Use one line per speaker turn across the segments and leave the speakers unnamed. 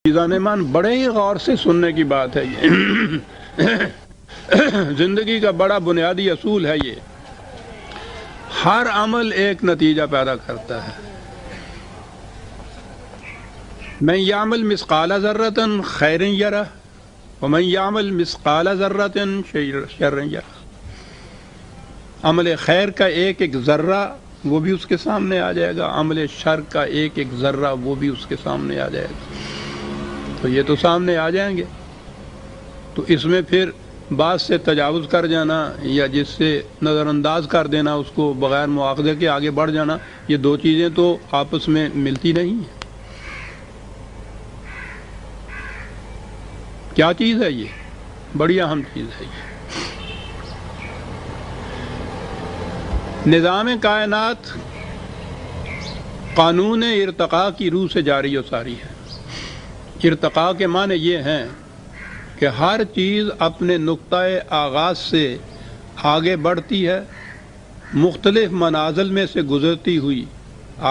مان بڑے ہی غور سے سننے کی بات ہے یہ زندگی کا بڑا بنیادی اصول ہے یہ. ہر عمل ایک نتیجہ پیدا کرتا ہے. من یعمل مثقال ذرۃ خیر یرہ ومن یعمل مثقال ذرۃ شر یرہ. عمل خیر کا ایک ایک ذرہ وہ بھی اس کے سامنے آ جائے گا، عمل شر کا ایک ایک ذرہ وہ بھی اس کے سامنے آ جائے گا. تو یہ تو سامنے آ جائیں گے، تو اس میں پھر بعض سے تجاوز کر جانا یا جس سے نظر انداز کر دینا، اس کو بغیر مواخذے کے آگے بڑھ جانا، یہ دو چیزیں تو آپس میں ملتی نہیں ہیں. کیا چیز ہے یہ؟ بڑی اہم چیز ہے یہ. نظام کائنات قانون ارتقاء کی روح سے جاری و ساری ہے. ارتقاء کے معنی یہ ہیں کہ ہر چیز اپنے نقطۂ آغاز سے آگے بڑھتی ہے، مختلف منازل میں سے گزرتی ہوئی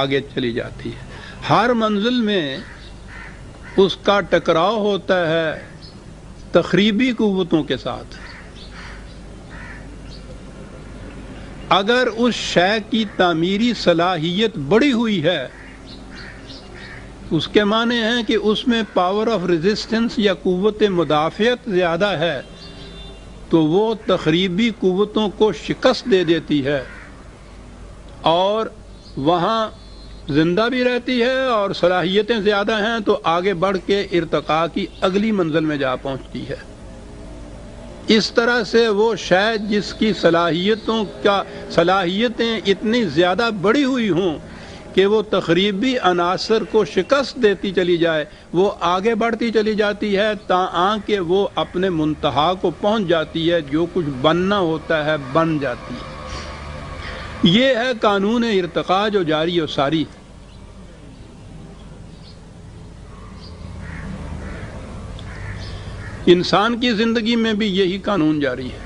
آگے چلی جاتی ہے. ہر منزل میں اس کا ٹکراؤ ہوتا ہے تخریبی قوتوں کے ساتھ. اگر اس شے کی تعمیری صلاحیت بڑھی ہوئی ہے، اس کے معنی ہیں کہ اس میں پاور آف ریزسٹنس یا قوت مدافعت زیادہ ہے، تو وہ تخریبی قوتوں کو شکست دے دیتی ہے اور وہاں زندہ بھی رہتی ہے، اور صلاحیتیں زیادہ ہیں تو آگے بڑھ کے ارتقاء کی اگلی منزل میں جا پہنچتی ہے. اس طرح سے وہ شاید جس کی صلاحیتیں اتنی زیادہ بڑھی ہوئی ہوں کہ وہ تخریبی عناصر کو شکست دیتی چلی جائے، وہ آگے بڑھتی چلی جاتی ہے تاں کہ وہ اپنے منتہا کو پہنچ جاتی ہے، جو کچھ بننا ہوتا ہے بن جاتی ہے. یہ ہے قانون ارتقاء جو جاری و ساری. انسان کی زندگی میں بھی یہی قانون جاری ہے.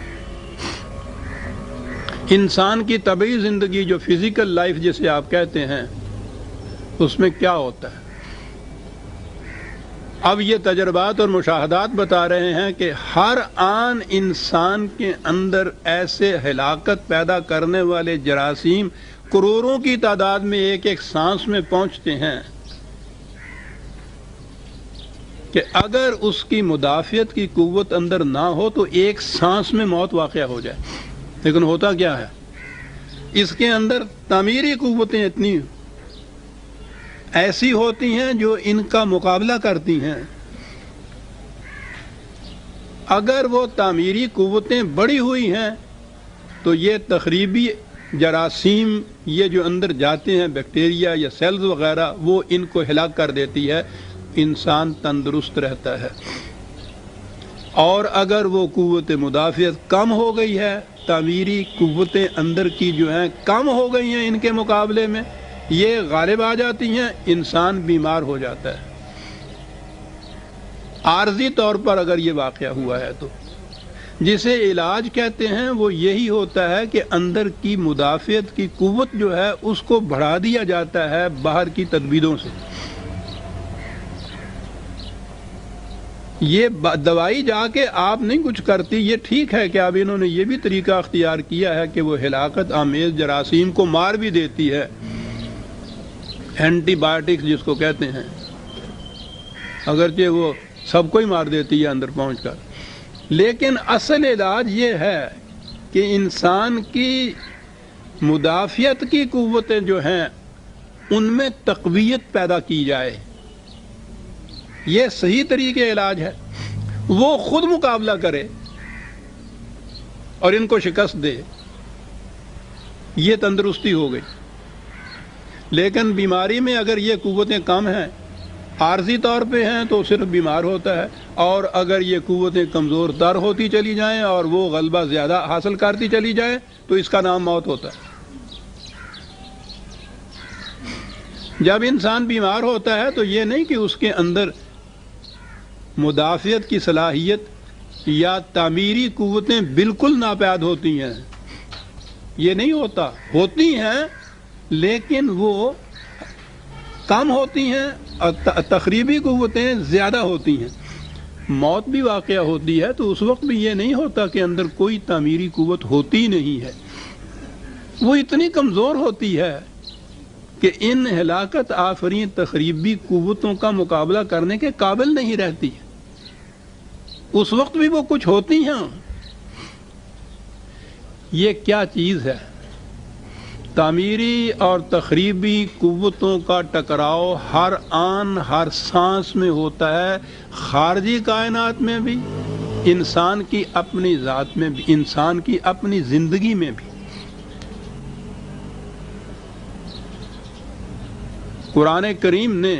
انسان کی طبعی زندگی جو فزیکل لائف جسے آپ کہتے ہیں، اس میں کیا ہوتا ہے؟ اب یہ تجربات اور مشاہدات بتا رہے ہیں کہ ہر آن انسان کے اندر ایسے ہلاکت پیدا کرنے والے جراثیم کروڑوں کی تعداد میں ایک ایک سانس میں پہنچتے ہیں کہ اگر اس کی مدافعت کی قوت اندر نہ ہو تو ایک سانس میں موت واقع ہو جائے. لیکن ہوتا کیا ہے؟ اس کے اندر تعمیری قوتیں اتنی ایسی ہوتی ہیں جو ان کا مقابلہ کرتی ہیں. اگر وہ تعمیری قوتیں بڑھی ہوئی ہیں تو یہ تخریبی جراثیم یہ جو اندر جاتے ہیں، بیکٹیریا یا سیلز وغیرہ، وہ ان کو ہلاک کر دیتی ہے. انسان تندرست رہتا ہے. اور اگر وہ قوت مدافعت کم ہو گئی ہے، تعمیری قوتیں اندر کی جو ہیں کم ہو گئی ہیں، ان کے مقابلے میں یہ غالب آ جاتی ہیں، انسان بیمار ہو جاتا ہے. عارضی طور پر اگر یہ واقعہ ہوا ہے تو جسے علاج کہتے ہیں وہ یہی ہوتا ہے کہ اندر کی مدافعت کی قوت جو ہے اس کو بڑھا دیا جاتا ہے باہر کی تدبیروں سے. یہ دوائی جا کے آپ نہیں کچھ کرتی. یہ ٹھیک ہے کہ اب انہوں نے یہ بھی طریقہ اختیار کیا ہے کہ وہ ہلاکت آمیز جراثیم کو مار بھی دیتی ہے، اینٹی بایوٹکس جس کو کہتے ہیں، اگرچہ وہ سب کو ہی مار دیتی ہے اندر پہنچ کر. لیکن اصل علاج یہ ہے کہ انسان کی مدافعت کی قوتیں جو ہیں ان میں تقویت پیدا کی جائے. یہ صحیح طریقے علاج ہے. وہ خود مقابلہ کرے اور ان کو شکست دے، یہ تندرستی ہو گئی. لیکن بیماری میں اگر یہ قوتیں کم ہیں، عارضی طور پہ ہیں، تو صرف بیمار ہوتا ہے. اور اگر یہ قوتیں کمزور تر ہوتی چلی جائیں اور وہ غلبہ زیادہ حاصل کرتی چلی جائیں تو اس کا نام موت ہوتا ہے. جب انسان بیمار ہوتا ہے تو یہ نہیں کہ اس کے اندر مدافعت کی صلاحیت یا تعمیری قوتیں بالکل ناپید ہوتی ہیں، یہ نہیں ہوتا. ہوتی ہیں لیکن وہ کم ہوتی ہیں تخریبی قوتیں زیادہ ہوتی ہیں، موت بھی واقعہ ہوتی ہے تو اس وقت بھی یہ نہیں ہوتا کہ اندر کوئی تعمیری قوت ہوتی نہیں ہے، وہ اتنی کمزور ہوتی ہے کہ ان ہلاکت آفرین تخریبی قوتوں کا مقابلہ کرنے کے قابل نہیں رہتی، اس وقت بھی وہ کچھ ہوتی ہیں۔ یہ کیا چیز ہے؟ تعمیری اور تخریبی قوتوں کا ٹکراؤ ہر آن ہر سانس میں ہوتا ہے، خارجی کائنات میں بھی، انسان کی اپنی ذات میں بھی، انسان کی اپنی زندگی میں بھی۔ قرآن کریم نے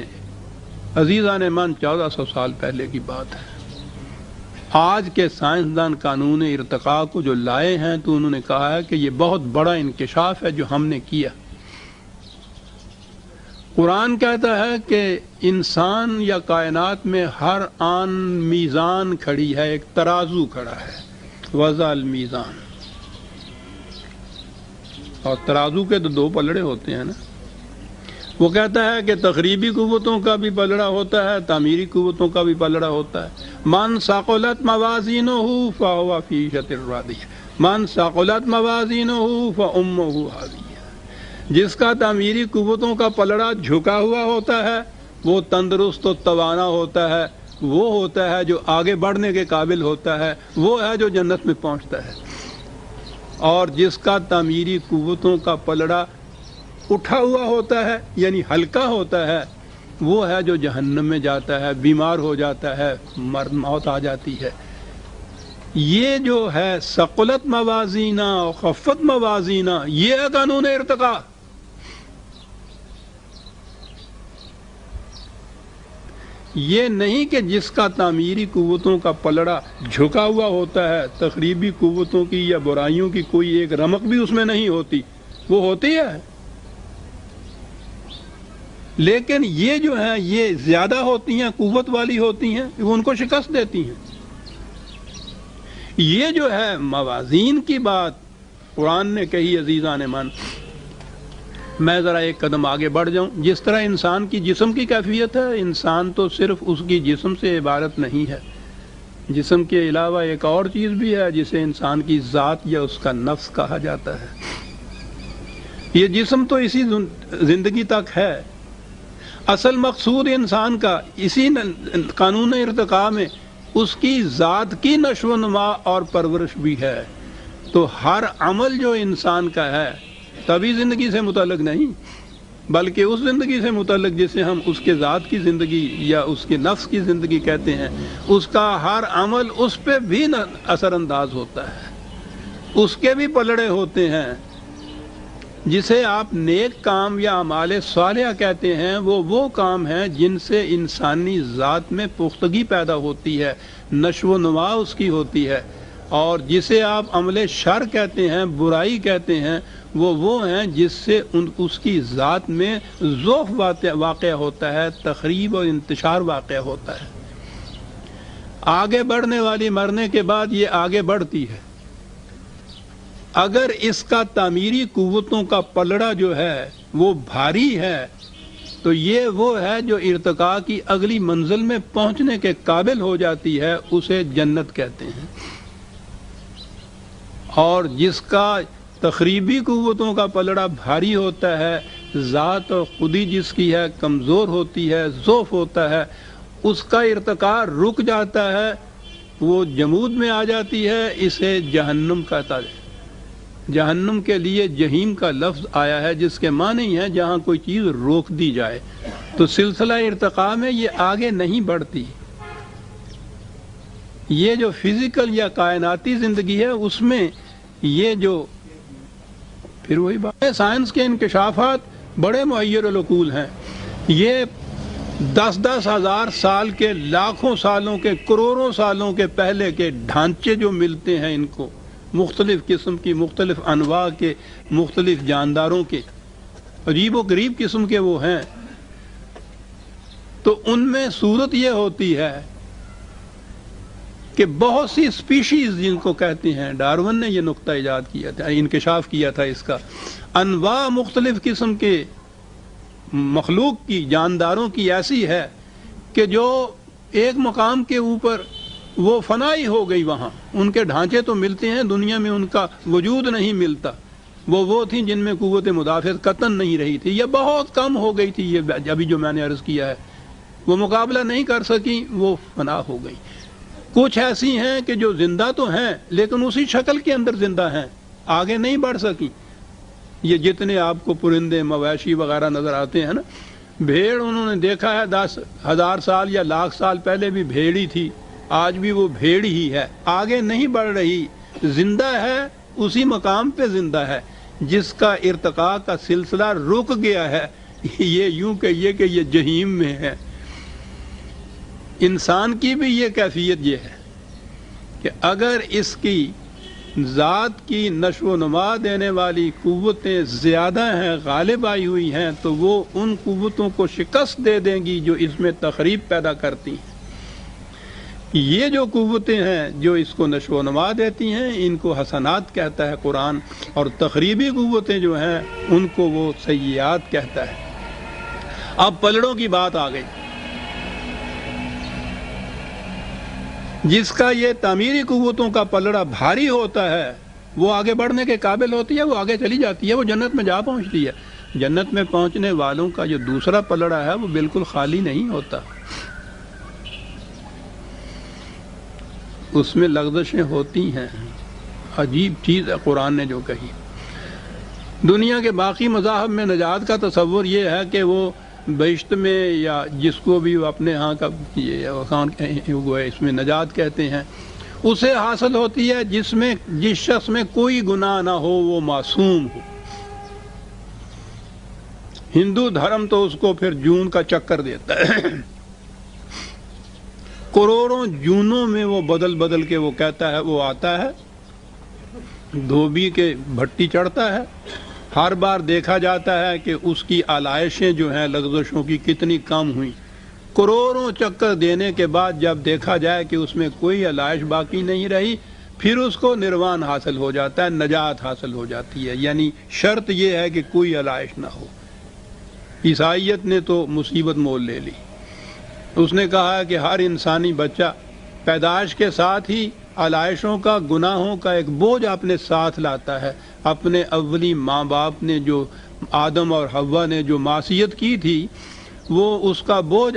عزیزان من 1400 سال پہلے کی بات ہے، آج کے سائنسدان قانون ارتقاء کو جو لائے ہیں تو انہوں نے کہا ہے کہ یہ بہت بڑا انکشاف ہے جو ہم نے کیا۔ قرآن کہتا ہے کہ انسان یا کائنات میں ہر آن میزان کھڑی ہے، ایک ترازو کھڑا ہے، وضع المیزان، اور ترازو کے تو 2 پلڑے ہوتے ہیں نا۔ وہ کہتا ہے کہ تخریبی قوتوں کا بھی پلڑا ہوتا ہے، تعمیری قوتوں کا بھی پلڑا ہوتا ہے۔ من ثقلت موازینہ فہو فی عیشۃ راضیہ، من ثقلت موازینہ فامہ ہاویہ۔ جس کا تعمیری قوتوں کا پلڑا جھکا ہوا ہوتا ہے وہ تندرست و توانا ہوتا ہے، وہ ہوتا ہے جو آگے بڑھنے کے قابل ہوتا ہے، وہ ہے جو جنت میں پہنچتا ہے۔ اور جس کا تعمیری قوتوں کا پلڑا اٹھا ہوا ہوتا ہے یعنی ہلکا ہوتا ہے، وہ ہے جو جہنم میں جاتا ہے، بیمار ہو جاتا ہے، موت آ جاتی ہے۔ یہ جو ہے ثقلت موازینہ اور خفت موازینہ، یہ ہے قانون ارتقاء۔ یہ نہیں کہ جس کا تعمیری قوتوں کا پلڑا جھکا ہوا ہوتا ہے، تخریبی قوتوں کی یا برائیوں کی کوئی ایک رمق بھی اس میں نہیں ہوتی، وہ ہوتی ہے، لیکن یہ جو ہیں یہ زیادہ ہوتی ہیں، قوت والی ہوتی ہیں، وہ ان کو شکست دیتی ہیں۔ یہ جو ہے موازین کی بات قرآن نے کہی عزیزان من، میں ذرا ایک قدم آگے بڑھ جاؤں۔ جس طرح انسان کی جسم کی کیفیت ہے، انسان تو صرف اس کی جسم سے عبارت نہیں ہے، جسم کے علاوہ ایک اور چیز بھی ہے جسے انسان کی ذات یا اس کا نفس کہا جاتا ہے۔ یہ جسم تو اسی زندگی تک ہے، اصل مقصود انسان کا اسی قانون ارتقاء میں اس کی ذات کی نشو و نما اور پرورش بھی ہے۔ تو ہر عمل جو انسان کا ہے تبھی زندگی سے متعلق نہیں، بلکہ اس زندگی سے متعلق جسے ہم اس کے ذات کی زندگی یا اس کے نفس کی زندگی کہتے ہیں، اس کا ہر عمل اس پہ بھی اثر انداز ہوتا ہے، اس کے بھی پلڑے ہوتے ہیں۔ جسے آپ نیک کام یا اعمال صالحہ کہتے ہیں، وہ کام ہیں جن سے انسانی ذات میں پختگی پیدا ہوتی ہے، نشو و نما اس کی ہوتی ہے۔ اور جسے آپ عمل شر کہتے ہیں، برائی کہتے ہیں، وہ ہیں جس سے اس کی ذات میں ضعف واقع ہوتا ہے، تخریب اور انتشار واقع ہوتا ہے۔ آگے بڑھنے والی مرنے کے بعد یہ آگے بڑھتی ہے۔ اگر اس کا تعمیری قوتوں کا پلڑا جو ہے وہ بھاری ہے تو یہ وہ ہے جو ارتقاء کی اگلی منزل میں پہنچنے کے قابل ہو جاتی ہے، اسے جنت کہتے ہیں۔ اور جس کا تخریبی قوتوں کا پلڑا بھاری ہوتا ہے، ذات اور خودی جس کی ہے کمزور ہوتی ہے، ضعف ہوتا ہے، اس کا ارتقاء رک جاتا ہے، وہ جمود میں آ جاتی ہے، اسے جہنم کہتا ہے۔ جہنم کے لیے جہیم کا لفظ آیا ہے جس کے معنی ہے جہاں کوئی چیز روک دی جائے۔ تو سلسلہ ارتقاء میں یہ آگے نہیں بڑھتی۔ یہ جو فزیکل یا کائناتی زندگی ہے اس میں یہ جو پھر وہی بات ہے، سائنس کے انکشافات بڑے معیر العقول ہیں۔ یہ 10,000 ہزار سال کے، لاکھوں سالوں کے، کروڑوں سالوں کے پہلے کے ڈھانچے جو ملتے ہیں ان کو، مختلف قسم کی، مختلف انواع کے، مختلف جانداروں کے، عجیب و غریب قسم کے وہ ہیں۔ تو ان میں صورت یہ ہوتی ہے کہ بہت سی سپیشیز جن کو کہتے ہیں، ڈارون نے یہ نقطہ ایجاد کیا تھا، انکشاف کیا تھا اس کا، انواع مختلف قسم کے مخلوق کی، جانداروں کی ایسی ہے کہ جو ایک مقام کے اوپر وہ فنائی ہو گئی، وہاں ان کے ڈھانچے تو ملتے ہیں، دنیا میں ان کا وجود نہیں ملتا. وہ تھیں جن میں قوت مدافعت قطعاً نہیں رہی تھی، یہ بہت کم ہو گئی تھی. یہ ابھی جو میں نے عرض کیا ہے، وہ مقابلہ نہیں کر سکیں، وہ فنا ہو گئی. کچھ ایسی ہیں کہ جو زندہ تو ہیں لیکن اسی شکل کے اندر زندہ ہیں، آگے نہیں بڑھ سکیں. یہ جتنے آپ کو پرندے، مویشی وغیرہ نظر آتے ہیں نا، بھیڑ انہوں نے دیکھا ہے 10,000 سال یا لاکھ سال پہلے بھی بھیڑ ہی تھی، آج بھی وہ بھیڑ ہی ہے، آگے نہیں بڑھ رہی، زندہ ہے، اسی مقام پہ زندہ ہے جس کا ارتقاء کا سلسلہ رک گیا ہے. یہ یوں کہیے کہ یہ جہیم میں ہے. انسان کی بھی یہ کیفیت یہ ہے کہ اگر اس کی ذات کی نشو و نما دینے والی قوتیں زیادہ ہیں، غالب آئی ہوئی ہیں، تو وہ ان قوتوں کو شکست دے دیں گی جو اس میں تخریب پیدا کرتی ہیں. یہ جو قوتیں ہیں جو اس کو نشو و نما دیتی ہیں، ان کو حسنات کہتا ہے قرآن، اور تخریبی قوتیں جو ہیں ان کو وہ سیئات کہتا ہے. اب پلڑوں کی بات آ گئی. جس کا یہ تعمیری قوتوں کا پلڑا بھاری ہوتا ہے، وہ آگے بڑھنے کے قابل ہوتی ہے، وہ آگے چلی جاتی ہے، وہ جنت میں جا پہنچتی ہے. جنت میں پہنچنے والوں کا جو دوسرا پلڑا ہے وہ بالکل خالی نہیں ہوتا، اس میں لغزشیں ہوتی ہیں. عجیب چیز ہے قرآن نے جو کہی. دنیا کے باقی مذاہب میں نجات کا تصور یہ ہے کہ وہ بہشت میں، یا جس کو بھی اپنے ہاں کا اس میں نجات کہتے ہیں، اسے حاصل ہوتی ہے جس شخص میں کوئی گناہ نہ ہو، وہ معصوم ہو. ہندو دھرم تو اس کو پھر جون کا چکر دیتا ہے، کروڑوں جونوں میں وہ بدل کے وہ کہتا ہے، وہ آتا ہے دھوبی کے بھٹی چڑھتا ہے. ہر بار دیکھا جاتا ہے کہ اس کی آلائشیں جو ہیں لغزشوں کی کتنی کم ہوئیں. کروڑوں چکر دینے کے بعد جب دیکھا جائے کہ اس میں کوئی آلائش باقی نہیں رہی، پھر اس کو نروان حاصل ہو جاتا ہے، نجات حاصل ہو جاتی ہے. یعنی شرط یہ ہے کہ کوئی آلائش نہ ہو. عیسائیت نے تو مصیبت مول لے لی. اس نے کہا کہ ہر انسانی بچہ پیدائش کے ساتھ ہی آلائشوں کا، گناہوں کا ایک بوجھ اپنے ساتھ لاتا ہے. اپنے اولی ماں باپ نے، جو آدم اور حوا نے جو معصیت کی تھی، وہ اس کا بوجھ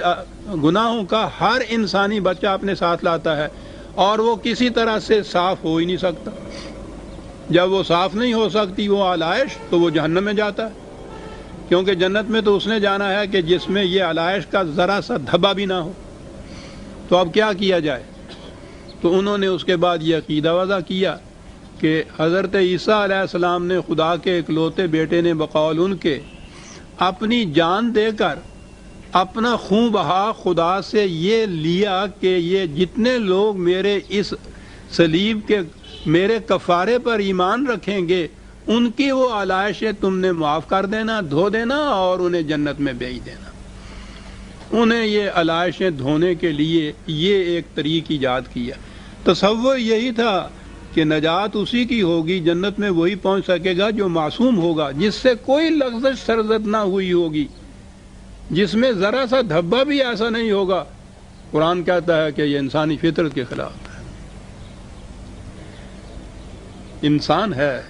گناہوں کا ہر انسانی بچہ اپنے ساتھ لاتا ہے، اور وہ کسی طرح سے صاف ہو ہی نہیں سکتا. جب وہ صاف نہیں ہو سکتی وہ آلائش، تو وہ جہنم میں جاتا ہے. کیونکہ جنت میں تو اس نے جانا ہے کہ جس میں یہ آلائش کا ذرا سا دھبا بھی نہ ہو. تو اب کیا کیا جائے؟ تو انہوں نے اس کے بعد یہ عقیدہ وضع کیا کہ حضرت عیسیٰ علیہ السلام نے خدا کے اکلوتے بیٹے نے بقول ان کے اپنی جان دے کر، اپنا خون بہا خدا سے یہ لیا کہ یہ جتنے لوگ میرے اس صلیب کے میرے کفارے پر ایمان رکھیں گے، ان کی وہ آلائشیں تم نے معاف کر دینا، دھو دینا، اور انہیں جنت میں بھیج دینا. انہیں یہ علائشیں دھونے کے لیے یہ ایک طریق ایجاد کیا. تصور یہی تھا کہ نجات اسی کی ہوگی، جنت میں وہی پہنچ سکے گا جو معصوم ہوگا، جس سے کوئی لغزش سرزد نہ ہوئی ہوگی، جس میں ذرا سا دھبا بھی ایسا نہیں ہوگا. قرآن کہتا ہے کہ یہ انسانی فطرت کے خلاف ہے. انسان ہے،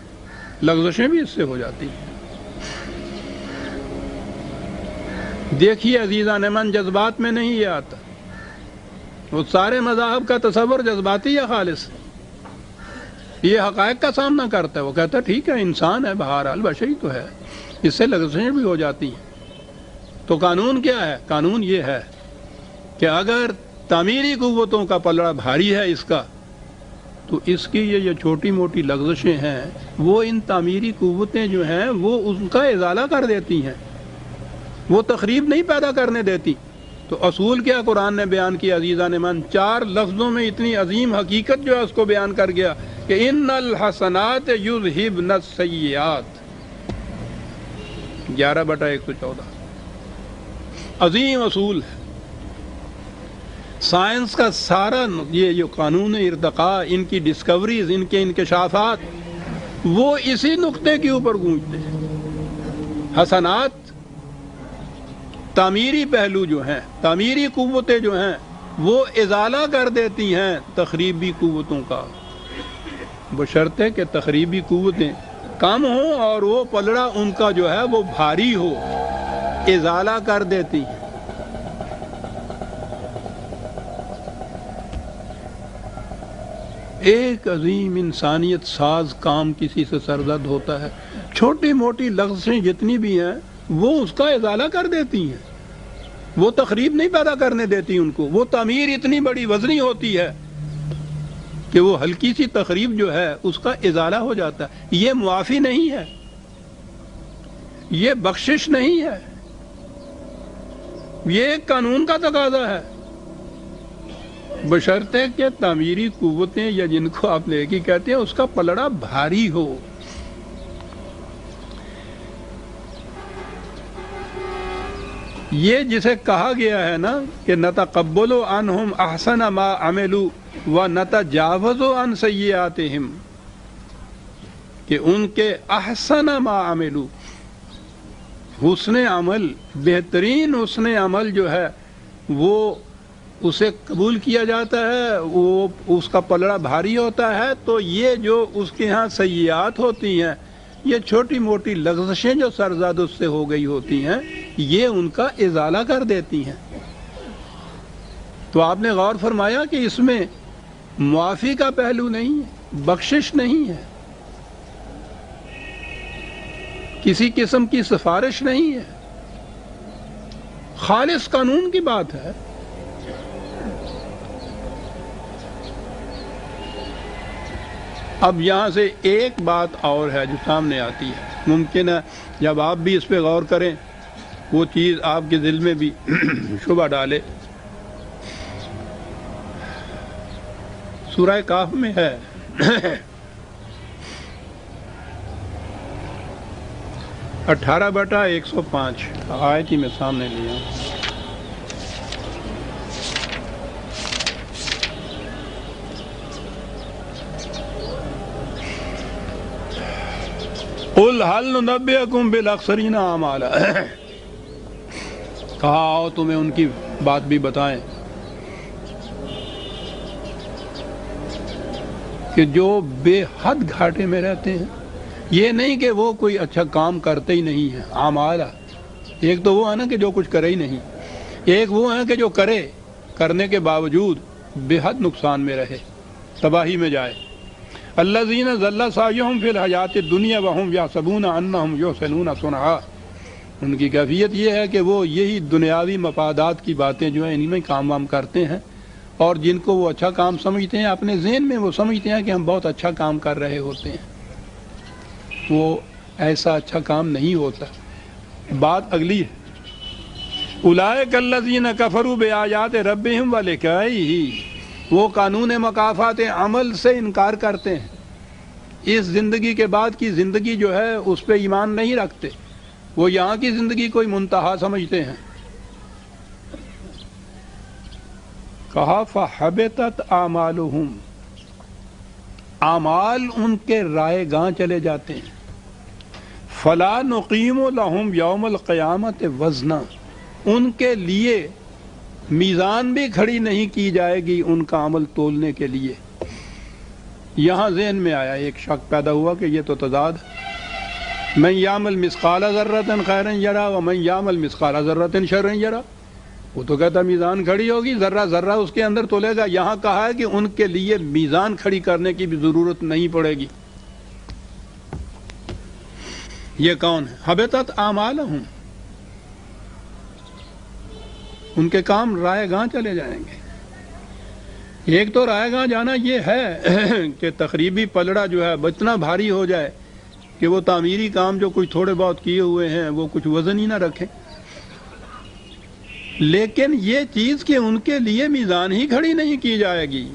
لغزشیں بھی اس سے ہو جاتی ہیں. دیکھیے عزیزان من، جذبات میں نہیں یہ آتا. وہ سارے مذاہب کا تصور جذباتی یا خالص، یہ حقائق کا سامنا کرتا ہے. وہ کہتا ہے ٹھیک ہے، انسان ہے، بہرحال بشری تو ہے، اس سے لغزشیں بھی ہو جاتی ہیں. تو قانون کیا ہے؟ قانون یہ ہے کہ اگر تعمیری قوتوں کا پلڑا بھاری ہے اس کا، تو اس کی یہ چھوٹی موٹی لغزشیں ہیں، وہ ان تعمیری قوتیں جو ہیں وہ ان کا ازالہ کر دیتی ہیں، وہ تخریب نہیں پیدا کرنے دیتی. تو اصول کیا قرآن نے بیان کیا عزیزان من؟ 4 لفظوں میں اتنی عظیم حقیقت جو ہے اس کو بیان کر گیا کہ ان الحسنات یذہبن السیئات، 11/114. عظیم اصول ہے. سائنس کا سارا یہ جو قانون ارتقاء، ان کی ڈسکوریز، ان کے انکشافات، وہ اسی نقطے کے اوپر گونجتے ہیں. حسنات تعمیری پہلو جو ہیں، تعمیری قوتیں جو ہیں وہ ازالہ کر دیتی ہیں تخریبی قوتوں کا، بشرطے کہ تخریبی قوتیں کم ہوں اور وہ پلڑا ان کا جو ہے وہ بھاری ہو، ازالہ کر دیتی ہیں۔ ایک عظیم انسانیت ساز کام کسی سے سرزد ہوتا ہے، چھوٹی موٹی لغزشیں جتنی بھی ہیں وہ اس کا ازالہ کر دیتی ہیں، وہ تخریب نہیں پیدا کرنے دیتی ان کو۔ وہ تعمیر اتنی بڑی وزنی ہوتی ہے کہ وہ ہلکی سی تخریب جو ہے اس کا ازالہ ہو جاتا ہے۔ یہ معافی نہیں ہے، یہ بخشش نہیں ہے، یہ ایک قانون کا تقاضا ہے، بشرطے کہ تعمیری قوتیں یا جن کو آپ نیکی کہتے ہیں اس کا پلڑا بھاری ہو۔ یہ جسے کہا گیا ہے نا کہ نتقبل عنہم احسن ما عملوا ونتجاوز عن سیئاتہم، کہ ان کے احسن ما عملوا، حسن عمل، بہترین حسن عمل جو ہے وہ اسے قبول کیا جاتا ہے، وہ اس کا پلڑا بھاری ہوتا ہے۔ تو یہ جو اس کے ہاں سیئات ہوتی ہیں، یہ چھوٹی موٹی لغزشیں جو سرزد اس سے ہو گئی ہوتی ہیں، یہ ان کا ازالہ کر دیتی ہیں۔ تو آپ نے غور فرمایا کہ اس میں معافی کا پہلو نہیں ہے، بخشش نہیں ہے، کسی قسم کی سفارش نہیں ہے، خالص قانون کی بات ہے۔ اب یہاں سے ایک بات اور ہے جو سامنے آتی ہے، ممکن ہے جب آپ بھی اس پہ غور کریں وہ چیز آپ کے دل میں بھی شبہ ڈالے۔ سورہ کہف میں ہے 18/105 آیت ہی میں سامنے لیا۔ قل هل ننبئکم بالاخسرین اعمالا، کہا آؤ تمہیں ان کی بات بھی بتائیں کہ جو بے حد گھاٹے میں رہتے ہیں۔ یہ نہیں کہ وہ کوئی اچھا کام کرتے ہی نہیں ہیں، اعمالا، ایک تو وہ ہے نا کہ جو کچھ کرے ہی نہیں، ایک وہ ہے کہ جو کرنے کے باوجود بے حد نقصان میں رہے، تباہی میں جائے۔ الذین ضل سعیہم فی الحیات الدنیا وہم یحسبون انہم یحسنون صنعا، ان کی کیفیت یہ ہے کہ وہ یہی دنیاوی مفادات کی باتیں جو ہیں ان میں کام وام کرتے ہیں، اور جن کو وہ اچھا کام سمجھتے ہیں اپنے ذہن میں وہ سمجھتے ہیں کہ ہم بہت اچھا کام کر رہے ہوتے ہیں، وہ ایسا اچھا کام نہیں ہوتا۔ بات اگلی ہے، اولئک الذین کفروا بآیات ربہم ولقائہ، وہ قانون مکافات عمل سے انکار کرتے ہیں، اس زندگی کے بعد کی زندگی جو ہے اس پہ ایمان نہیں رکھتے، وہ یہاں کی زندگی کوئی منتہا سمجھتے ہیں۔ کہا فحبطت اعمالہم، اعمال ان کے رائے گاں چلے جاتے ہیں۔ فلا نقیم لہم یوم القیامت وزنا، ان کے لیے میزان بھی کھڑی نہیں کی جائے گی ان کا عمل تولنے کے لیے۔ یہاں ذہن میں آیا، ایک شک پیدا ہوا کہ یہ تو تضاد ہے، من یعمل مثقال ذرۃ خیرا یرا ومن یعمل مثقال ذرۃ شرا یرا، وہ تو کہتا میزان کھڑی ہوگی، ذرہ ذرہ اس کے اندر تولے گا۔ یہاں کہا ہے کہ ان کے لیے میزان کھڑی کرنے کی بھی ضرورت نہیں پڑے گی۔ یہ کون ہے؟ حبطت اعمالہم، ان کے کام رائے گاں چلے جائیں گے۔ ایک تو رائے گاں جانا یہ ہے کہ تخریبی پلڑا جو ہے اتنا بھاری ہو جائے کہ وہ تعمیری کام جو کچھ تھوڑے بہت کیے ہوئے ہیں وہ کچھ وزن ہی نہ رکھیں۔ لیکن یہ چیز کہ ان کے لیے میزان ہی کھڑی نہیں کی جائے گی،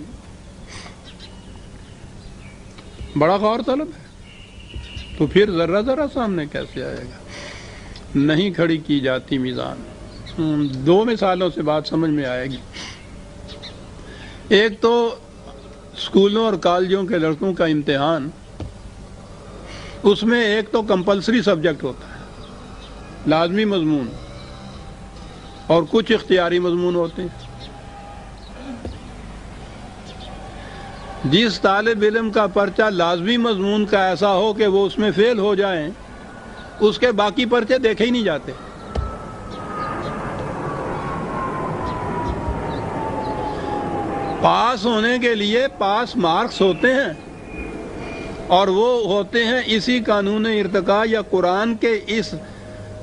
بڑا غور طلب ہے۔ تو پھر ذرہ ذرہ سامنے کیسے آئے گا؟ نہیں کھڑی کی جاتی میزان۔ دو مثالوں سے بات سمجھ میں آئے گی۔ ایک تو اسکولوں اور کالجوں کے لڑکوں کا امتحان، اس میں ایک تو کمپلسری سبجیکٹ ہوتا ہے، لازمی مضمون، اور کچھ اختیاری مضمون ہوتے ہیں۔ جس طالب علم کا پرچہ لازمی مضمون کا ایسا ہو کہ وہ اس میں فیل ہو جائیں، اس کے باقی پرچے دیکھے ہی نہیں جاتے۔ پاس ہونے کے لیے پاس مارکس ہوتے ہیں، اور وہ ہوتے ہیں اسی قانون ارتقاء یا قرآن کے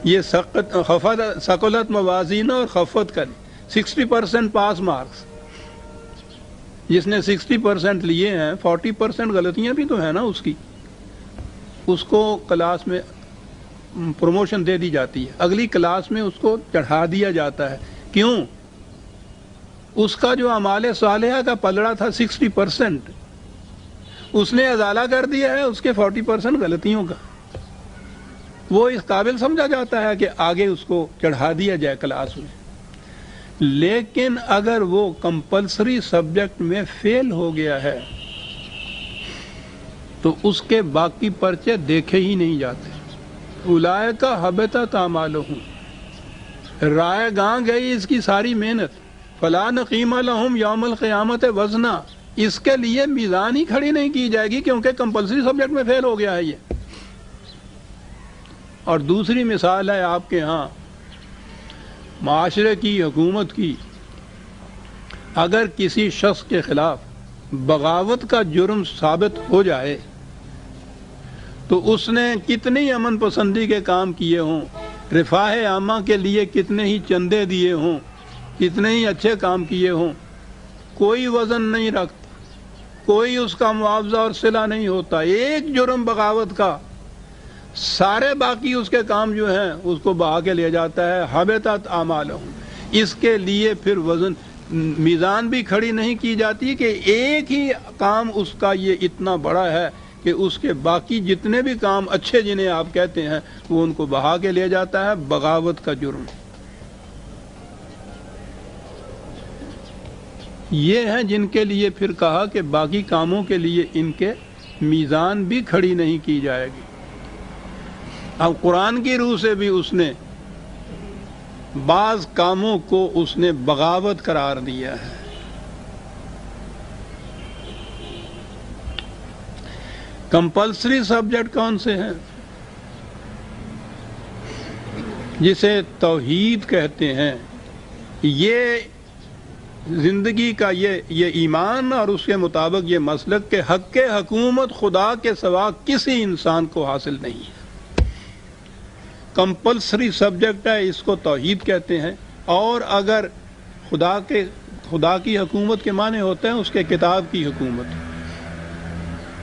یہ ثقلت موازین اور خفت کا 60% پاس مارکس۔ جس نے 60% لیے ہیں، 40% غلطیاں بھی تو ہیں نا اس کو کلاس میں پروموشن دے دی جاتی ہے، اگلی کلاس میں اس کو چڑھا دیا جاتا ہے۔ کیوں؟ اس کا جو اعمال صالحہ کا پلڑا تھا 60%، اس نے ازالہ کر دیا ہے اس کے 40% غلطیوں کا۔ وہ اس قابل سمجھا جاتا ہے کہ آگے اس کو چڑھا دیا جائے کلاس میں۔ لیکن اگر وہ کمپلسری سبجیکٹ میں فیل ہو گیا ہے تو اس کے باقی پرچے دیکھے ہی نہیں جاتے۔ اولئک حبطت اعمالہم، رائے گاں گئی اس کی ساری محنت۔ فلا نقیم لہم یوم القیامت وزنا، اس کے لیے میزان ہی کھڑی نہیں کی جائے گی کیونکہ کمپلسری سبجیکٹ میں فیل ہو گیا ہے یہ۔ اور دوسری مثال ہے آپ کے ہاں معاشرے کی، حکومت کی، اگر کسی شخص کے خلاف بغاوت کا جرم ثابت ہو جائے تو اس نے کتنی امن پسندی کے کام کیے ہوں، رفاہ عامہ کے لیے کتنے ہی چندے دیے ہوں، کتنے ہی اچھے کام کیے ہوں، کوئی وزن نہیں رکھتا، کوئی اس کا معاوضہ اور صلہ نہیں ہوتا۔ ایک جرم بغاوت کا، سارے باقی اس کے کام جو ہیں اس کو بہا کے لے جاتا ہے۔ حبطت اعمالہم، اس کے لیے پھر وزن میزان بھی کھڑی نہیں کی جاتی کہ ایک ہی کام اس کا یہ اتنا بڑا ہے کہ اس کے باقی جتنے بھی کام اچھے جنہیں آپ کہتے ہیں وہ ان کو بہا کے لے جاتا ہے۔ بغاوت کا جرم یہ ہیں جن کے لیے پھر کہا کہ باقی کاموں کے لیے ان کے میزان بھی کھڑی نہیں کی جائے گی۔ اب قرآن کی روح سے بھی اس نے بعض کاموں کو اس نے بغاوت قرار دیا ہے۔ کمپلسری سبجیکٹ کون سے ہیں؟ جسے توحید کہتے ہیں، یہ زندگی کا یہ ایمان اور اس کے مطابق یہ مسلک کہ حق حکومت خدا کے سوا کسی انسان کو حاصل نہیں ہے۔ کمپلسری سبجیکٹ ہے، اس کو توحید کہتے ہیں۔ اور اگر خدا کی حکومت کے معنی ہوتے ہیں اس کے کتاب کی حکومت،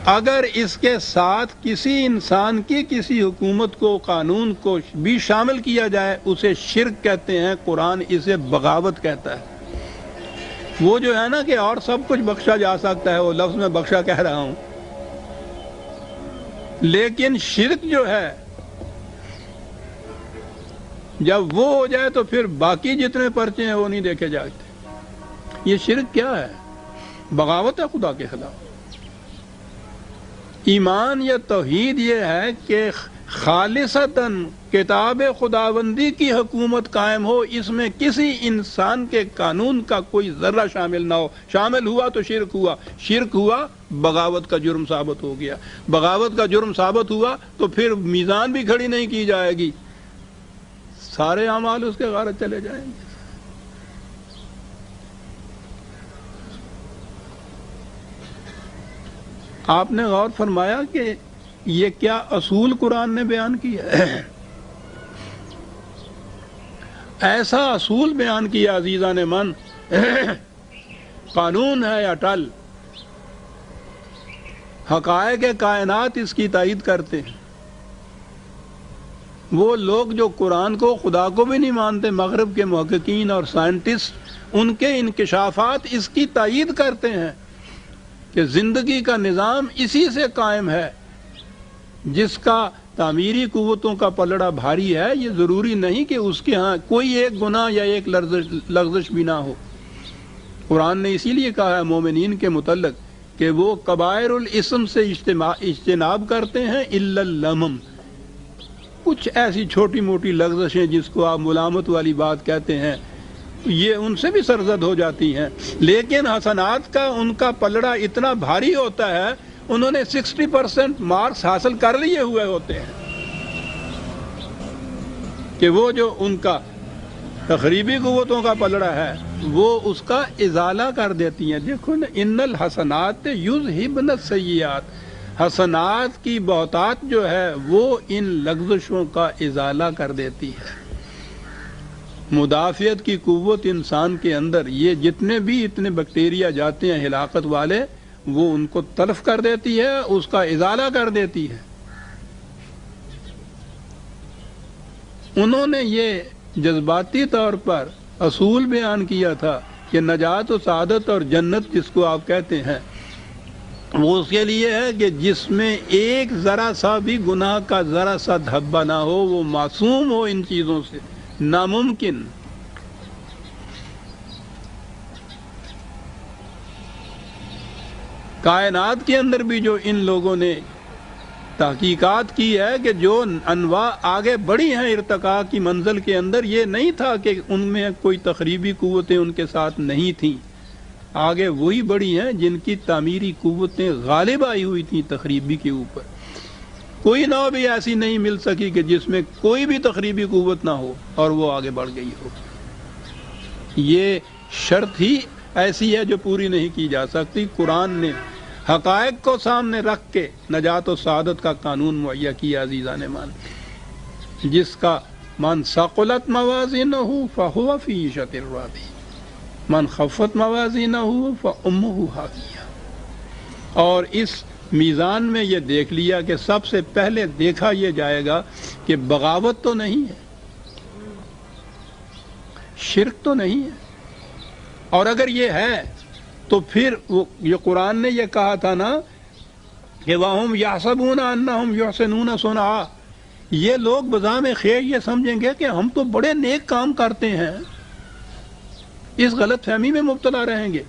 اگر اس کے ساتھ کسی انسان کی کسی حکومت کو، قانون کو بھی شامل کیا جائے اسے شرک کہتے ہیں، قرآن اسے بغاوت کہتا ہے۔ وہ جو ہے نا کہ اور سب کچھ بخشا جا سکتا ہے، وہ لفظ میں بخشا کہہ رہا ہوں، لیکن شرک جو ہے جب وہ ہو جائے تو پھر باقی جتنے پرچے ہیں وہ نہیں دیکھے جاتے۔ یہ شرک کیا ہے؟ بغاوت ہے خدا کے خلاف۔ ایمان یا توحید یہ ہے کہ خالصتاً کتاب خداوندی کی حکومت قائم ہو، اس میں کسی انسان کے قانون کا کوئی ذرہ شامل نہ ہو۔ شامل ہوا تو شرک ہوا، شرک ہوا بغاوت کا جرم ثابت ہو گیا، بغاوت کا جرم ثابت ہوا تو پھر میزان بھی کھڑی نہیں کی جائے گی، سارے اعمال اس کے غارت چلے جائیں گے۔ آپ نے غور فرمایا کہ یہ کیا اصول قرآن نے بیان کیا ہے؟ ایسا اصول بیان کیا عزیزان من، قانون ہے اٹل، حقائق کائنات اس کی تائید کرتے ہیں۔ وہ لوگ جو قرآن کو، خدا کو بھی نہیں مانتے، مغرب کے محققین اور سائنٹسٹ، ان کے انکشافات اس کی تائید کرتے ہیں کہ زندگی کا نظام اسی سے قائم ہے، جس کا تعمیری قوتوں کا پلڑا بھاری ہے۔ یہ ضروری نہیں کہ اس کے ہاں کوئی ایک گناہ یا ایک لغزش بھی نہ ہو۔ قرآن نے اسی لیے کہا ہے مومنین کے متعلق کہ وہ کبائر الاسم سے اجتناب کرتے ہیں الا اللمم، کچھ ایسی چھوٹی موٹی لغزشیں جس کو آپ ملامت والی بات کہتے ہیں، یہ ان سے بھی سرزد ہو جاتی ہیں، لیکن حسنات کا ان کا پلڑا اتنا بھاری ہوتا ہے، انہوں نے 60% مارکس حاصل کر لیے ہوئے ہوتے ہیں کہ وہ جو ان کا تخریبی قوتوں کا پلڑا ہے وہ اس کا ازالہ کر دیتی ہیں۔ دیکھو نا، ان الحسنات یذہبن السیئات، حسنات کی بہتات جو ہے وہ ان لغزشوں کا ازالہ کر دیتی ہے۔ مدافعت کی قوت انسان کے اندر، یہ جتنے بھی اتنے بیکٹیریا جاتے ہیں ہلاکت والے، وہ ان کو تلف کر دیتی ہے، اس کا ازالہ کر دیتی ہے۔ انہوں نے یہ جذباتی طور پر اصول بیان کیا تھا کہ نجات و سعادت اور جنت جس کو آپ کہتے ہیں، وہ اس کے لیے ہے کہ جس میں ایک ذرا سا بھی گناہ کا ذرا سا دھبا نہ ہو، وہ معصوم ہو ان چیزوں سے، ناممکن۔ کائنات کے اندر بھی جو ان لوگوں نے تحقیقات کی ہے کہ جو انواع آگے بڑھی ہیں ارتقاء کی منزل کے اندر، یہ نہیں تھا کہ ان میں کوئی تخریبی قوتیں ان کے ساتھ نہیں تھیں، آگے وہی بڑھی ہیں جن کی تعمیری قوتیں غالب آئی ہوئی تھیں تخریبی کے اوپر۔ کوئی نو بھی ایسی نہیں مل سکی کہ جس میں کوئی بھی تخریبی قوت نہ ہو اور وہ آگے بڑھ گئی ہو۔ یہ شرط ہی ایسی ہے جو پوری نہیں کی جا سکتی۔ قرآن نے حقائق کو سامنے رکھ کے نجات و سعادت کا قانون مہیا کیا عزیزان مان، جس کا من ثقلت موازینہ فہو فی عیشۃ راضیہ، من خفت موازینہ فامہ ہاویہ۔ اور اس میزان میں یہ دیکھ لیا کہ سب سے پہلے دیکھا یہ جائے گا کہ بغاوت تو نہیں ہے، شرک تو نہیں ہے، اور اگر یہ ہے تو پھر یہ قرآن نے یہ کہا تھا نا کہ وَهُمْ يَحْسَبُونَ أَنَّهُمْ يُحْسِنُونَ صُنْعًا، یہ لوگ بذام خیر یہ سمجھیں گے کہ ہم تو بڑے نیک کام کرتے ہیں، اس غلط فہمی میں مبتلا رہیں گے۔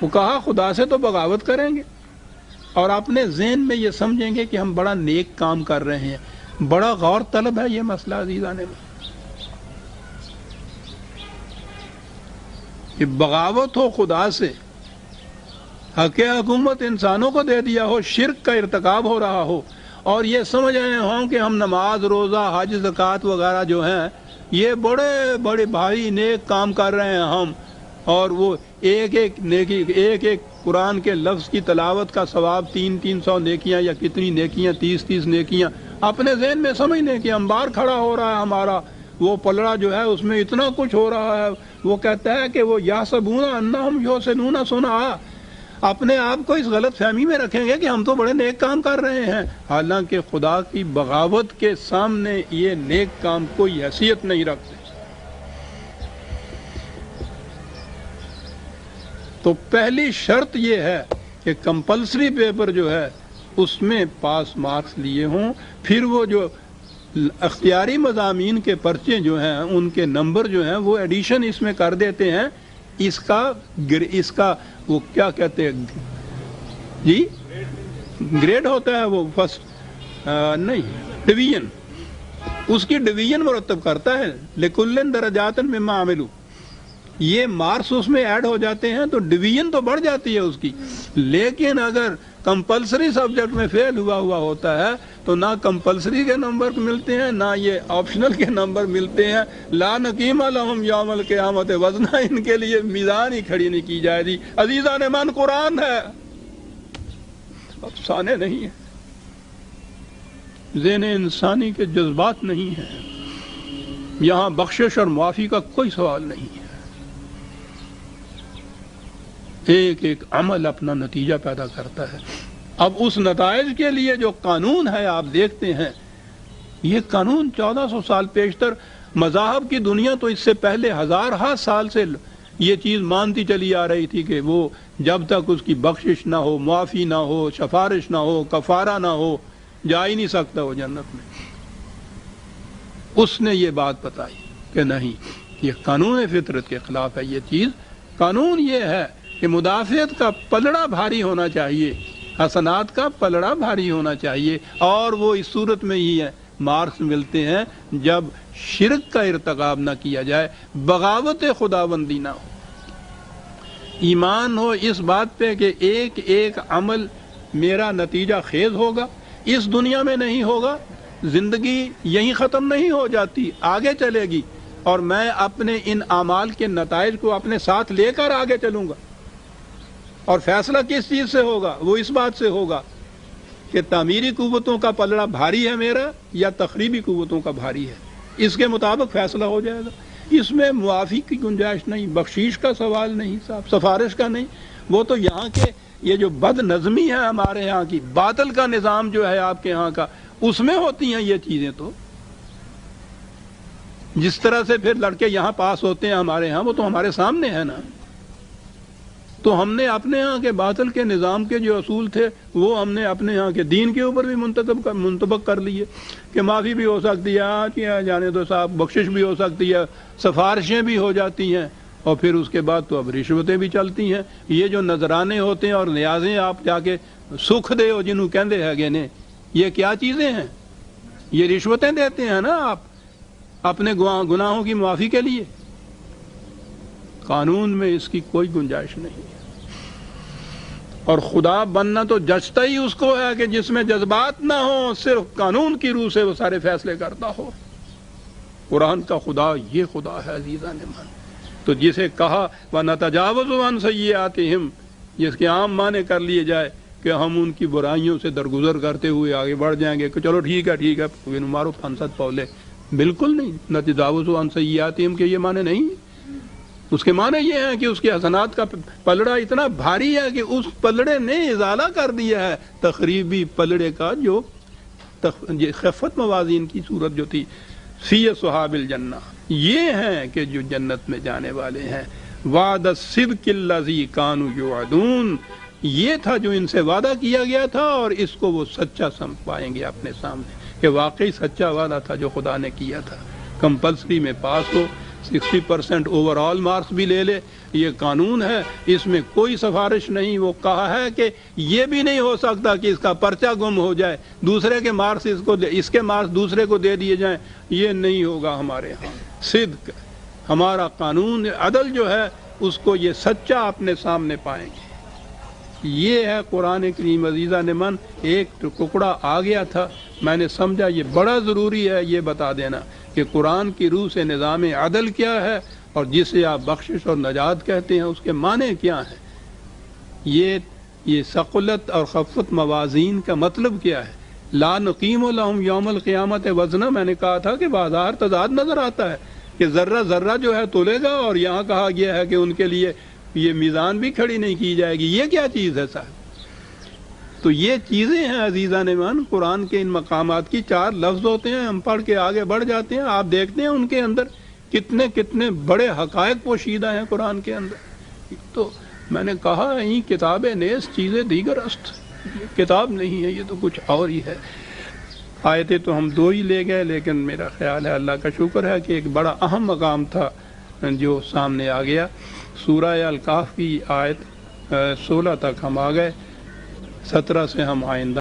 وہ کہا خدا سے تو بغاوت کریں گے اور اپنے ذہن میں یہ سمجھیں گے کہ ہم بڑا نیک کام کر رہے ہیں۔ بڑا غور طلب ہے یہ مسئلہ عزیزان میں، کہ بغاوت ہو خدا سے، حق حکومت انسانوں کو دے دیا ہو، شرک کا ارتکاب ہو رہا ہو، اور یہ سمجھ رہے ہوں کہ ہم نماز، روزہ، حج، زکوٰۃ وغیرہ جو ہیں یہ بڑے بڑے بھائی نیک کام کر رہے ہیں ہم، اور وہ ایک ایک نیکی، ایک ایک قرآن کے لفظ کی تلاوت کا ثواب 300 نیکیاں یا کتنی نیکیاں، 30 نیکیاں اپنے ذہن میں سمجھنے کہ انبار کھڑا ہو رہا ہے ہمارا، وہ پلڑا جو ہے اس میں اتنا کچھ ہو رہا ہے۔ وہ کہتا ہے کہ وہ یحسبون انہم یحسنون صنعا، اپنے آپ کو اس غلط فہمی میں رکھیں گے کہ ہم تو بڑے نیک کام کر رہے ہیں، حالانکہ خدا کی بغاوت کے سامنے یہ نیک کام کوئی حیثیت نہیں رکھتے۔ تو پہلی شرط یہ ہے کہ کمپلسری پیپر جو ہے اس میں پاس مارکس لیے ہوں، پھر وہ جو اختیاری مضامین کے پرچے جو ہیں ان کے نمبر جو ہیں وہ ایڈیشن اس میں کر دیتے ہیں، اس کا وہ کیا کہتے ہیں جی، گریڈ ہوتا ہے، وہ فرسٹ نہیں، ڈویژن، اس کی ڈویژن مرتب کرتا ہے، لکل درجات مما عملوا، یہ مارکس اس میں ایڈ ہو جاتے ہیں تو ڈویژن تو بڑھ جاتی ہے اس کی۔ لیکن اگر کمپلسری سبجیکٹ میں فیل ہوا ہوتا ہے تو نہ کمپلسری کے نمبر ملتے ہیں، نہ یہ آپشنل کے نمبر ملتے ہیں۔ لا نقیم لہم یوم القیامت وزنا، ان کے لیے میزان ہی کھڑی نہیں کی جائے گی۔ عزیزان من، قرآن ہے، افسانے نہیں ہیں، ذہن انسانی کے جذبات نہیں ہیں، یہاں بخشش اور معافی کا کوئی سوال نہیں ہے۔ ایک ایک عمل اپنا نتیجہ پیدا کرتا ہے۔ اب اس نتائج کے لیے جو قانون ہے آپ دیکھتے ہیں، یہ قانون 1400 سال پیشتر، مذاہب کی دنیا تو اس سے پہلے ہزارہ سال سے یہ چیز مانتی چلی آ رہی تھی کہ وہ جب تک اس کی بخشش نہ ہو، معافی نہ ہو، سفارش نہ ہو، کفارہ نہ ہو، جا ہی نہیں سکتا وہ جنت میں۔ اس نے یہ بات بتائی کہ نہیں، یہ قانون فطرت کے خلاف ہے یہ چیز۔ قانون یہ ہے کہ مدافعت کا پلڑا بھاری ہونا چاہیے، حسنات کا پلڑا بھاری ہونا چاہیے، اور وہ اس صورت میں ہی ہے مارکس ملتے ہیں جب شرک کا ارتکاب نہ کیا جائے، بغاوت خداوندی نہ ہو، ایمان ہو اس بات پہ کہ ایک ایک عمل میرا نتیجہ خیز ہوگا، اس دنیا میں نہیں ہوگا، زندگی یہیں ختم نہیں ہو جاتی، آگے چلے گی، اور میں اپنے ان اعمال کے نتائج کو اپنے ساتھ لے کر آگے چلوں گا۔ اور فیصلہ کس چیز سے ہوگا؟ وہ اس بات سے ہوگا کہ تعمیری قوتوں کا پلڑا بھاری ہے میرا یا تخریبی قوتوں کا بھاری ہے، اس کے مطابق فیصلہ ہو جائے گا۔ اس میں معافی کی گنجائش نہیں، بخشش کا سوال نہیں صاحب، سفارش کا نہیں، وہ تو یہاں کے یہ جو بد نظمی ہے ہمارے یہاں کی، باطل کا نظام جو ہے آپ کے یہاں کا، اس میں ہوتی ہیں یہ چیزیں۔ تو جس طرح سے پھر لڑکے یہاں پاس ہوتے ہیں ہمارے ہاں، وہ تو ہمارے سامنے ہے نا۔ تو ہم نے اپنے ہاں کے باطل کے نظام کے جو اصول تھے وہ ہم نے اپنے ہاں کے دین کے اوپر بھی منطبق کر لیے کہ معافی بھی ہو سکتی ہے، کیا جانے دو صاحب، بخشش بھی ہو سکتی ہے، سفارشیں بھی ہو جاتی ہیں، اور پھر اس کے بعد تو اب رشوتیں بھی چلتی ہیں۔ یہ جو نذرانے ہوتے ہیں اور نیازیں آپ جا کے سکھ دے ہو جنہوں کہندے ہے گے نے، یہ کیا چیزیں ہیں؟ یہ رشوتیں دیتے ہیں نا آپ اپنے گناہوں کی معافی کے لیے۔ قانون میں اس کی کوئی گنجائش نہیں ہے، اور خدا بننا تو جچتا ہی اس کو ہے کہ جس میں جذبات نہ ہوں، صرف قانون کی روح سے وہ سارے فیصلے کرتا ہو۔ قرآن کا خدا یہ خدا ہے عزیزان من۔ تو جسے کہا وَنَتَجَاوَزُ عَنْ سَيِّئَاتِهِمْ، جس کے عام معنی کر لیے جائے کہ ہم ان کی برائیوں سے درگزر کرتے ہوئے آگے بڑھ جائیں گے کہ چلو ٹھیک ہے معروف حنست پولے، بالکل نہیں۔ نَتَجَاوَزُ عَنْ سَيِّئَاتِهِمْ کے یہ معنی نہیں، اس کے معنی یہ ہے کہ اس کے حسنات کا پلڑا اتنا بھاری ہے کہ اس پلڑے نے ازالہ کر دیا ہے تخریبی پلڑے کا، جو خفت موازین کی صورت جو تھی، فی صحاب الجنہ، یہ ہیں کہ جو جنت میں جانے والے ہیں۔ وعد الصدق الذی کانوا یوعدون، یہ تھا جو ان سے وعدہ کیا گیا تھا، اور اس کو وہ سچا سمجھ پائیں گے اپنے سامنے کہ واقعی سچا وعدہ تھا جو خدا نے کیا تھا۔ کمپلسری میں پاس ہو، 60% اوور آل مارکس بھی لے لے، یہ قانون ہے، اس میں کوئی سفارش نہیں۔ وہ کہا ہے کہ یہ بھی نہیں ہو سکتا کہ اس کا پرچہ گم ہو جائے، دوسرے کے مارکس اس کے مارکس دوسرے کو دے دیے جائیں، یہ نہیں ہوگا ہمارے ہاں۔ صدق ہمارا قانون، عدل جو ہے اس کو یہ سچا اپنے سامنے پائیں گے۔ یہ ہے قرآن کریم عزیزان من۔ ایک ٹکڑا آ گیا تھا، میں نے سمجھا یہ بڑا ضروری ہے یہ بتا دینا کہ قرآن کی روح سے نظام عدل کیا ہے، اور جسے آپ بخشش اور نجات کہتے ہیں اس کے معنی کیا ہیں۔ یہ ثقلت اور خفت موازین کا مطلب کیا ہے؟ لا نقیم لہم یوم القیامت وزنا، میں نے کہا تھا کہ بازار تضاد نظر آتا ہے کہ ذرہ ذرہ جو ہے تولے گا، اور یہاں کہا گیا ہے کہ ان کے لیے یہ میزان بھی کھڑی نہیں کی جائے گی۔ یہ کیا چیز ہے صاحب؟ تو یہ چیزیں ہیں عزیزان ایمان۔ قرآن کے ان مقامات کی 4 لفظ ہوتے ہیں، ہم پڑھ کے آگے بڑھ جاتے ہیں، آپ دیکھتے ہیں ان کے اندر کتنے کتنے بڑے حقائق پوشیدہ ہیں قرآن کے اندر۔ تو میں نے کہا یہ کتاب نیز چیزیں دیگر است، یہ کتاب نہیں ہے، یہ تو کچھ اور ہی ہے۔ آیتیں تو ہم 2 ہی لے گئے، لیکن میرا خیال ہے اللہ کا شکر ہے کہ ایک بڑا اہم مقام تھا جو سامنے آ گیا۔ سورہ الکہف کی آیت 16 تک ہم آ گئے، 17 سے ہم آئندہ